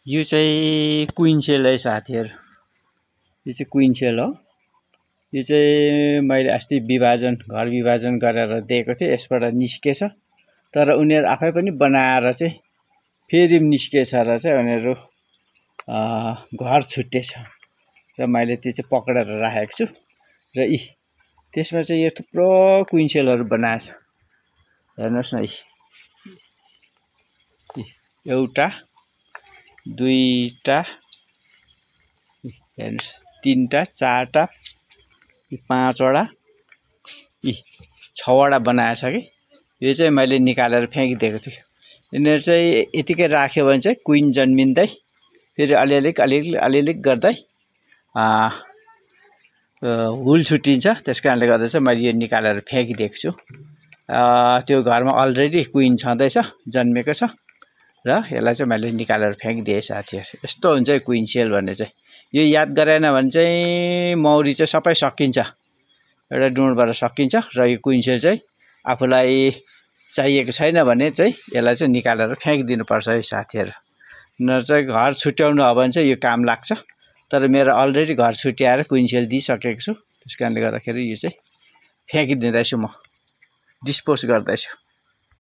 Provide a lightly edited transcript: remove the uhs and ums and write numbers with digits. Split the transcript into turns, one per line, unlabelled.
यो चाहिँ queen sale है साथीहरु। यो चाहिँ क्वीन सेल हो। यो चाहिँ मैले अस्ति घर विभाजन गरेर दिएको थिएँ। यसबाट निस्केछ, तर उनीहरु आफै पनि बनाएर चाहिँ फेरि निस्केछ र चाहिँ उनीहरु घर छुट्टेछ र मैले त्यो चाहिँ पक्रेर राखेको छु। र त्यसमा चाहिँ यो थुप्रो क्वीन सेलहरु बनाएछ। हेर्नुस् न, एउटा दुईटा, हेर्नुस्, तीनटा, चारटा, पाँचवटा, छवटा बनाएछ कि। यो चाहिँ मैले निकालेर फ्याँकिदिएको थिएँ। यिनीहरु चाहिँ यतिकै राख्यो भने चाहिँ क्वीन जन्मिँदै फेरि अलिअलि गर्दै हुल छुट्टिन्छ। त्यसकारणले गर्दा चाहिँ मैले यो निकालेर फ्याँकिदिएको छु। त्यो घरमा अलरेडी क्वीन छँदैछ, जन्मेको छ र यसलाई चाहिँ मैले निकालेर फ्याँकिदिएँ साथीहरु। यस्तो हुन्छ क्वीन सेल भन्ने चाहिँ। यो याद गरेन भने चाहिँ मौरी चाहिँ सबै सकिन्छ, एउटा डुँडबाट सकिन्छ। र यो क्वीन सेल चाहिँ आफूलाई चाहिएको छैन भने चाहिँ यसलाई चाहिँ निकालेर फ्याँकिदिनु पर्छ है साथीहरु। न चाहिँ घर छुट्याउनु हो भने चाहिँ यो काम लाग्छ, तर मेरो अलरेडी घर छुट्याएर क्वीन सेल दिइसकेको छु। त्यसकारणले गर्दाखेरि यो चाहिँ फ्याँकिदिँदैछु, म डिस्पोज गर्दैछु।